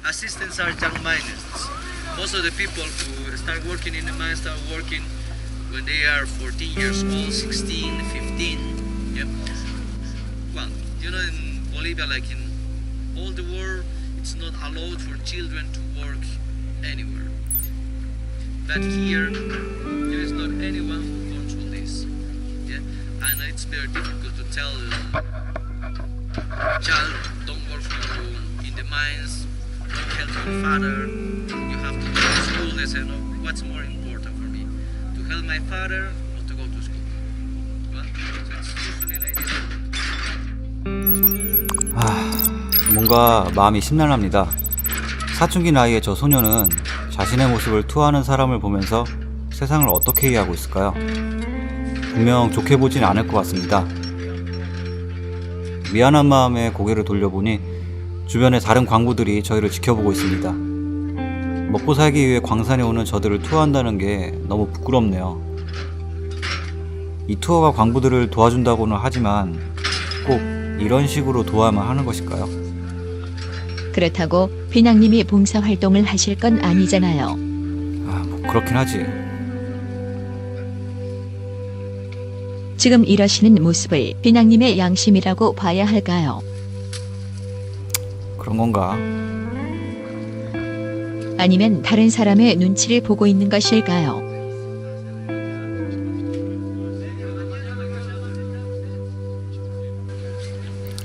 assistants are young miners. Most of the people who start working in the mine start working when they are 14 years old, 16, 15. Yeah. Well, you know, in Bolivia, like in all the world, it's not allowed for children to work anywhere. But here, there is not anyone who controls this. Yeah, and it's very difficult to tell child don't work in the mines, don't help your father. You have to go to school. They say, no, what's more important for me, to help my father or to go to school? Well, so it's usually like this. 뭔가 마음이 심란합니다. 사춘기 나이의 저 소녀는 자신의 모습을 투하하는 사람을 보면서 세상을 어떻게 이해하고 있을까요? 분명 좋게 보진 않을 것 같습니다. 미안한 마음에 고개를 돌려보니 주변의 다른 광부들이 저희를 지켜보고 있습니다. 먹고 살기 위해 광산에 오는 저들을 투어한다는 게 너무 부끄럽네요. 이 투어가 광부들을 도와준다고는 하지만 꼭 이런 식으로 도와야만 하는 것일까요? 그렇다고 비낭님이 봉사활동을 하실 건 아니잖아요. 뭐 그렇긴 하지. 지금 이러시는 모습을 비낭님의 양심이라고 봐야 할까요? 그런 건가? 아니면 다른 사람의 눈치를 보고 있는 것일까요?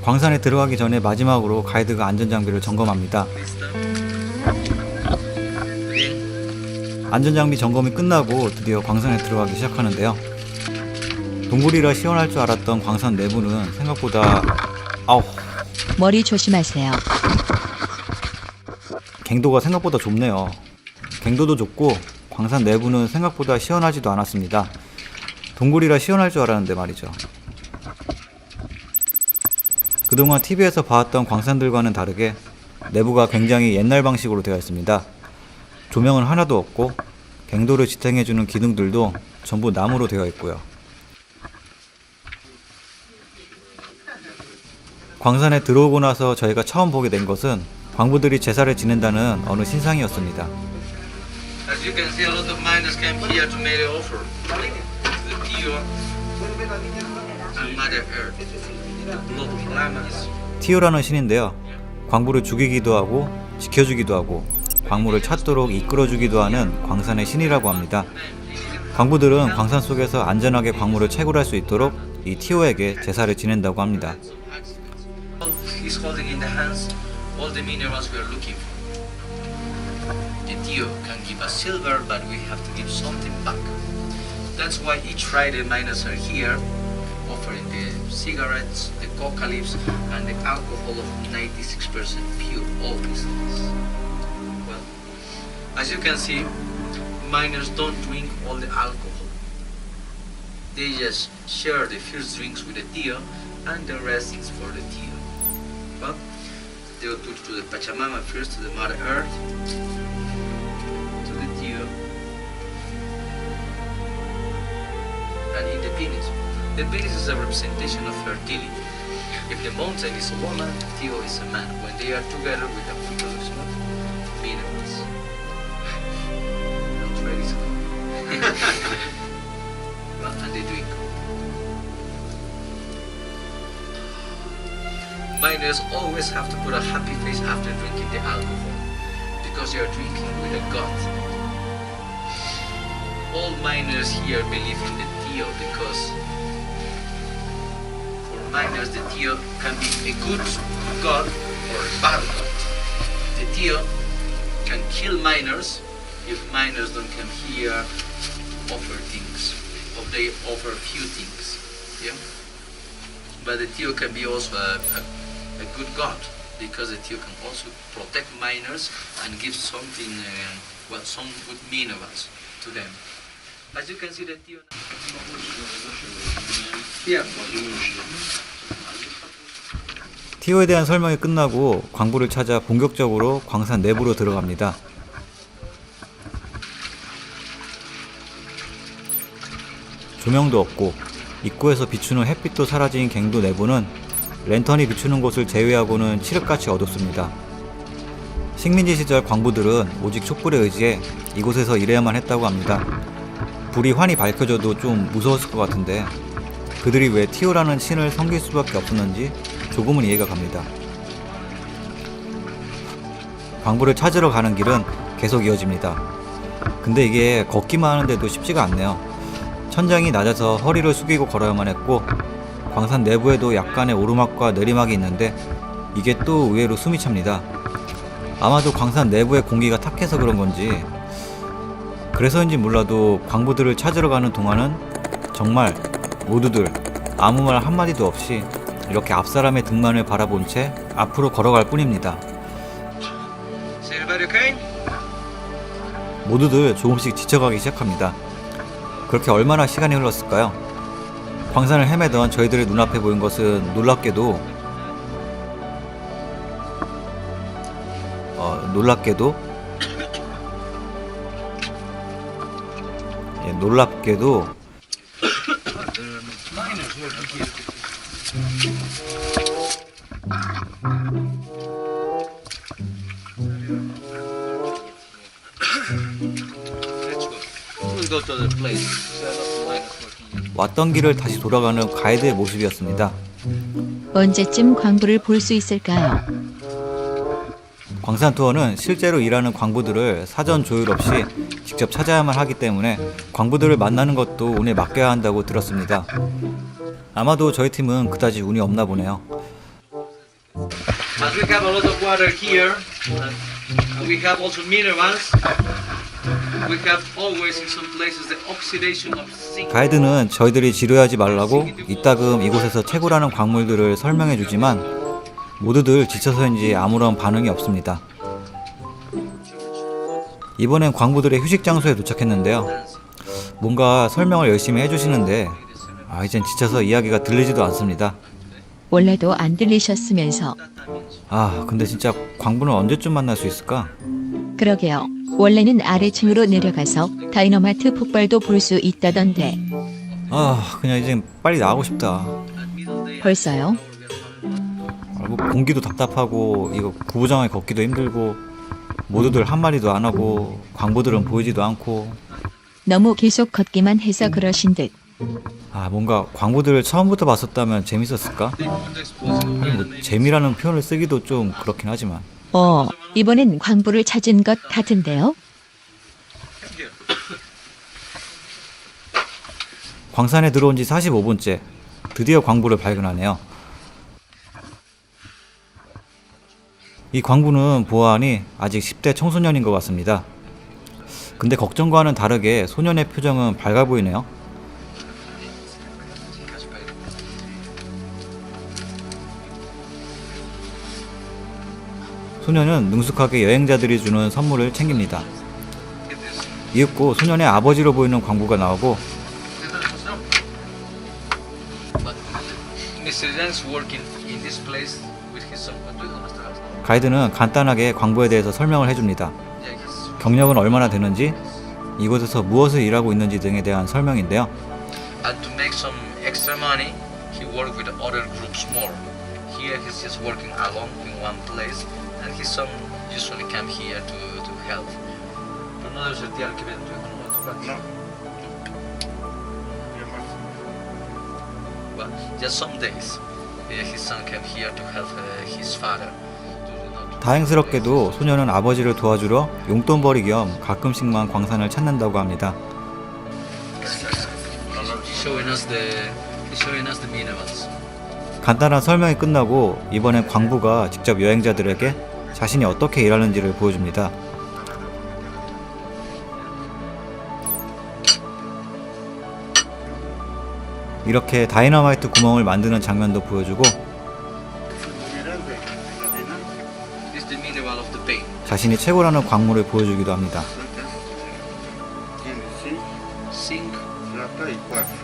광산에 들어가기 전에 마지막으로 가이드가 안전장비를 점검합니다. 안전장비 점검이 끝나고 드디어 광산에 들어가기 시작하는데요. 동굴이라 시원할 줄 알았던 광산 내부는 생각보다 머리 조심하세요. 갱도가 생각보다 좁네요. 갱도도 좁고 광산 내부는 생각보다 시원하지도 않았습니다. 동굴이라 시원할 줄 알았는데 말이죠. 그동안 TV에서 봐왔던 광산들과는 다르게 내부가 굉장히 옛날 방식으로 되어 있습니다. 조명은 하나도 없고 갱도를 지탱해주는 기둥들도 전부 나무로 되어 있고요. 광산에 들어오고 나서 저희가 처음 보게 된 것은 광부들이 제사를 지낸다는 어느 신상이었습니다. As you can see, a lot of miners came here to make an offer to the Tio and Mother Earth, the blood of llamas. 티오라는 신인데요. 광부를 죽이기도 하고 지켜주기도 하고 광물을 찾도록 이끌어주기도 하는 광산의 신이라고 합니다. 광부들은 광산 속에서 안전하게 광물을 채굴할 수 있도록 이 티오에게 제사를 지낸다고 합니다. He's holding in the hands all the minerals we are looking for. The Tio can give us silver, but we have to give something back. That's why each Friday miners are here, offering the cigarettes, the coca leaves, and the alcohol of 96% pure, all these things. Well, as you can see, miners don't drink all the alcohol. They just share the first drinks with the Tio, and the rest is for the Tio. Well, they will put to the Pachamama first, to the Mother Earth, to the Tio, and in the penis. The penis is a representation of fertility. If the mountain is a woman, Tio is a man. When they are together with the full production of minerals. Don't try this one. Well, and they drink. Miners always have to put a happy face after drinking the alcohol, because they are drinking with a god. All miners here believe in the Tio because for miners the Tio can be a good god or a bad god. The Tio can kill miners if miners don't come here offer things, or they offer few things. Yeah? But the Tio can be also a good god, because the Tio can also protect miners and give something, some good minerals to them. As you can see, the Tio. Yeah. 티오에 대한 설명이 끝나고 광부를 찾아 본격적으로 광산 내부로 들어갑니다. 조명도 없고 입구에서 비추는 햇빛도 사라진 갱도 내부는 랜턴이 비추는 곳을 제외하고는 칠흑같이 어둡습니다. 식민지 시절 광부들은 오직 촛불에 의지해 이곳에서 일해야만 했다고 합니다. 불이 환히 밝혀져도 좀 무서웠을 것 같은데 그들이 왜 티오라는 신을 섬길 수밖에 없었는지 조금은 이해가 갑니다. 광부를 찾으러 가는 길은 계속 이어집니다. 근데 이게 걷기만 하는데도 쉽지가 않네요. 천장이 낮아서 허리를 숙이고 걸어야만 했고 광산 내부에도 약간의 오르막과 내리막이 있는데 이게 또 의외로 숨이 찹니다. 아마도 광산 내부의 공기가 탁해서 그런 건지 그래서인지 몰라도 광부들을 찾으러 가는 동안은 정말 모두들 아무 말 한마디도 없이 이렇게 앞사람의 등만을 바라본 채 앞으로 걸어갈 뿐입니다. 모두들 조금씩 지쳐가기 시작합니다. 그렇게 얼마나 시간이 흘렀을까요? 광산을 헤매던 저희들의 눈앞에 보인 것은 놀랍게도 왔던 길을 다시 돌아가는 가이드의 모습이었습니다. 언제쯤 광부를 볼 수 있을까요? 광산 투어는 실제로 일하는 광부들을 사전 조율 없이 직접 찾아야만 하기 때문에 광부들을 만나는 것도 운에 맡겨야 한다고 들었습니다. 아마도 저희 팀은 그다지 운이 없나 보네요. As we have a lot of water here, and we have also minerals, we have always in some places the oxidation of zinc. 가이드는 저희들이 지루해하지 말라고 이따금 이곳에서 채굴하는 광물들을 설명해 주지만 모두들 지쳐서인지 아무런 반응이 없습니다. 이번엔 광부들의 휴식 장소에 도착했는데요. 뭔가 설명을 열심히 해주시는데 이젠 지쳐서 이야기가 들리지도 않습니다. 원래도 안 들리셨으면서. 근데 진짜 광부는 언제쯤 만날 수 있을까? 그러게요. 원래는 아래층으로 내려가서 다이너마이트 폭발도 볼 수 있다던데. 그냥 이제 빨리 나가고 싶다. 벌써요? 공기도 답답하고 이거 구부정하게 걷기도 힘들고 모두들 한마디도 안 하고 광부들은 보이지도 않고 너무 계속 걷기만 해서 그러신 듯. 뭔가 광부들을 처음부터 봤었다면 재밌었을까? 재미라는 표현을 쓰기도 좀 그렇긴 하지만 이번엔 광부를 찾은 것 같은데요? 광산에 들어온 지 45분째 드디어 광부를 발견하네요. 이 광부는 보아하니 아직 10대 청소년인 것 같습니다. 근데 걱정과는 다르게 소년의 표정은 밝아 보이네요. 소년은 능숙하게 여행자들이 주는 선물을 챙깁니다. 이윽고 소년의 아버지로 보이는 광부가 나오고 가이드는 간단하게 광부에 대해서 설명을 해줍니다. 경력은 얼마나 되는지, 이곳에서 무엇을 일하고 있는지 등에 대한 설명인데요. And to make some extra money, he worked with other groups more. Here he's just working alone in one place, and his son usually come here to help. Pero no debe ser tía el que ve tu hijo, no. But just some days, his son came here to help his father. 다행스럽게도 소녀는 아버지를 도와주러 용돈벌이 겸 가끔씩만 광산을 찾는다고 합니다. 간단한 설명이 끝나고 이번엔 광부가 직접 여행자들에게 자신이 어떻게 일하는지를 보여줍니다. 이렇게 다이너마이트 구멍을 만드는 장면도 보여주고 자신이 채굴하는 광물을 보여주기도 합니다. Zinc,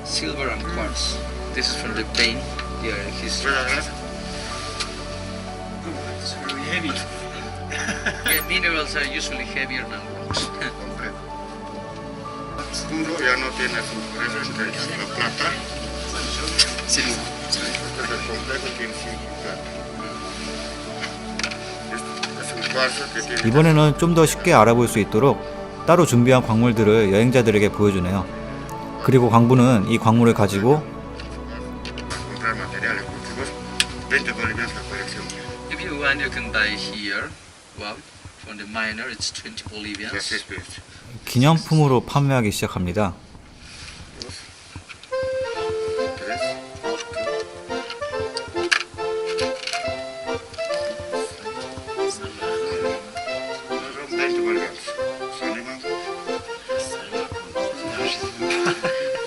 silver and quartz. This is from the vein. Here his heavy. Yeah, minerals are usually heavier than rocks. Oscuro ya no tiene su presente la plata. Sí. Este es el complejo tiene zinc y plata. Este es un 이번에는 좀 더 쉽게 알아볼 수 있도록 따로 준비한 광물들을 여행자들에게 보여주네요. 그리고 광부는 이 광물을 가지고 comprar materiales cultivos, 20 bolivianos la colección. If you want, you can buy here. Wow, from the miner, it's 20 Ya bolivians. 6 pies. 기념품으로 판매하기 시작합니다. 20 bolivianos. Salima.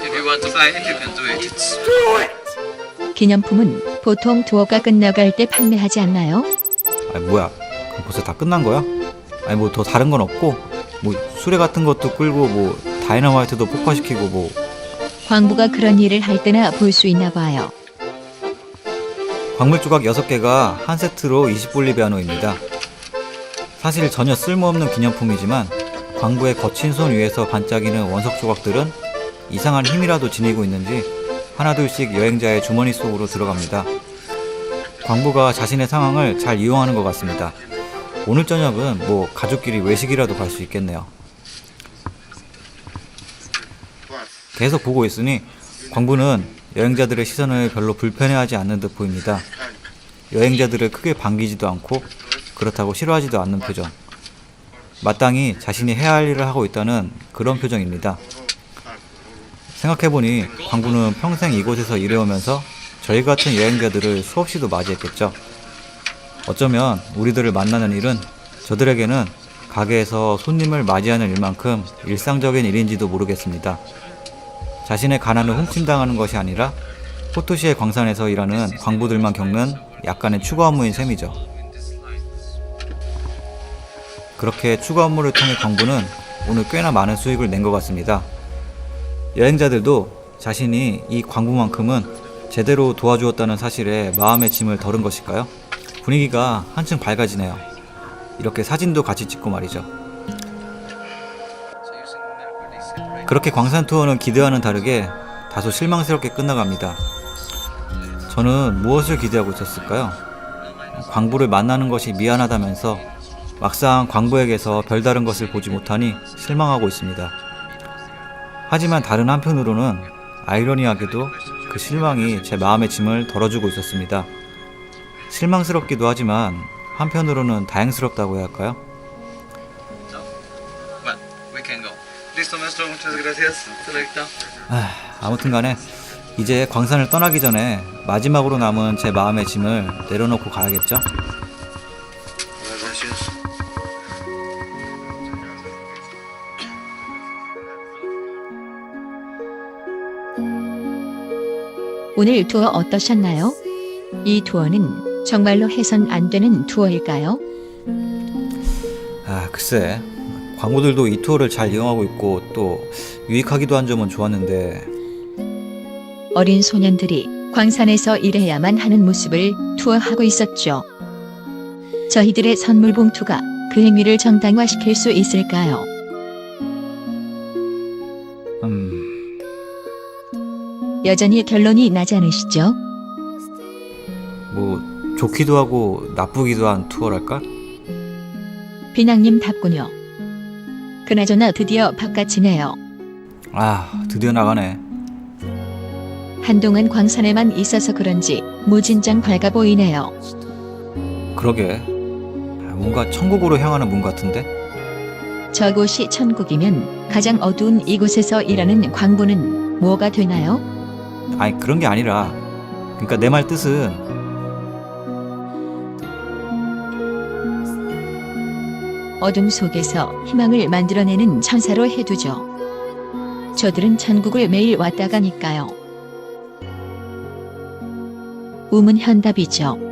If you want to buy it, you can do it. It's 기념품은 보통 투어가 끝나갈 때 판매하지 않나요? 아니 뭐야? 그럼 벌써 다 끝난 거야? 아니 뭐 더 다른 건 없고 뭐 수레 같은 것도 끌고 뭐 다이너마이트도 폭파시키고 뭐 광부가 그런 일을 할 때나 볼 수 있나 봐요. 광물 조각 6개가 한 세트로 20볼리비아노입니다. 사실 전혀 쓸모없는 기념품이지만 광부의 거친 손 위에서 반짝이는 원석 조각들은 이상한 힘이라도 지니고 있는지 하나둘씩 여행자의 주머니 속으로 들어갑니다. 광부가 자신의 상황을 잘 이용하는 것 같습니다. 오늘 저녁은 뭐 가족끼리 외식이라도 갈 수 있겠네요. 계속 보고 있으니 광부는 여행자들의 시선을 별로 불편해하지 않는 듯 보입니다. 여행자들을 크게 반기지도 않고 그렇다고 싫어하지도 않는 표정. 마땅히 자신이 해야 할 일을 하고 있다는 그런 표정입니다. 생각해보니 광부는 평생 이곳에서 일해오면서 저희 같은 여행자들을 수없이도 맞이했겠죠. 어쩌면 우리들을 만나는 일은 저들에게는 가게에서 손님을 맞이하는 일만큼 일상적인 일인지도 모르겠습니다. 자신의 가난을 훔침당하는 것이 아니라 포토시의 광산에서 일하는 광부들만 겪는 약간의 추가 업무인 셈이죠. 그렇게 추가 업무를 통해 광부는 오늘 꽤나 많은 수익을 낸 것 같습니다. 여행자들도 자신이 이 광부만큼은 제대로 도와주었다는 사실에 마음의 짐을 덜은 것일까요? 분위기가 한층 밝아지네요. 이렇게 사진도 같이 찍고 말이죠. 그렇게 광산 투어는 기대와는 다르게 다소 실망스럽게 끝나갑니다. 저는 무엇을 기대하고 있었을까요? 광부를 만나는 것이 미안하다면서 막상 광부에게서 별다른 것을 보지 못하니 실망하고 있습니다. 하지만 다른 한편으로는 아이러니하게도 그 실망이 제 마음의 짐을 덜어주고 있었습니다. 실망스럽기도 하지만 한편으로는 다행스럽다고 해야 할까요? well, we can go. Listo, maestro. Muchas gracias. Selecta. 아무튼 간에 이제 광산을 떠나기 전에 마지막으로 남은 제 마음의 짐을 내려놓고 가야겠죠? Gracias. 오늘 투어 어떠셨나요? 이 투어는 정말로 해선 안 되는 투어일까요? 글쎄 광부들도 이 투어를 잘 이용하고 있고 또 유익하기도 한 점은 좋았는데 어린 소년들이 광산에서 일해야만 하는 모습을 투어하고 있었죠. 저희들의 선물 봉투가 그 행위를 정당화시킬 수 있을까요? 여전히 결론이 나지 않으시죠? 뭐 좋기도 하고 나쁘기도 한 투어랄까? 비낭님답군요. 그나저나 드디어 바깥이네요. 드디어 나가네. 한동안 광산에만 있어서 그런지 무진장 밝아 보이네요. 그러게 뭔가 천국으로 향하는 문 같은데? 저곳이 천국이면 가장 어두운 이곳에서 일하는 광부는 뭐가 되나요? 아니 그런 게 아니라 그러니까 내 말 뜻은 어둠 속에서 희망을 만들어내는 천사로 해두죠. 저들은 천국을 매일 왔다 가니까요. 우문현답이죠.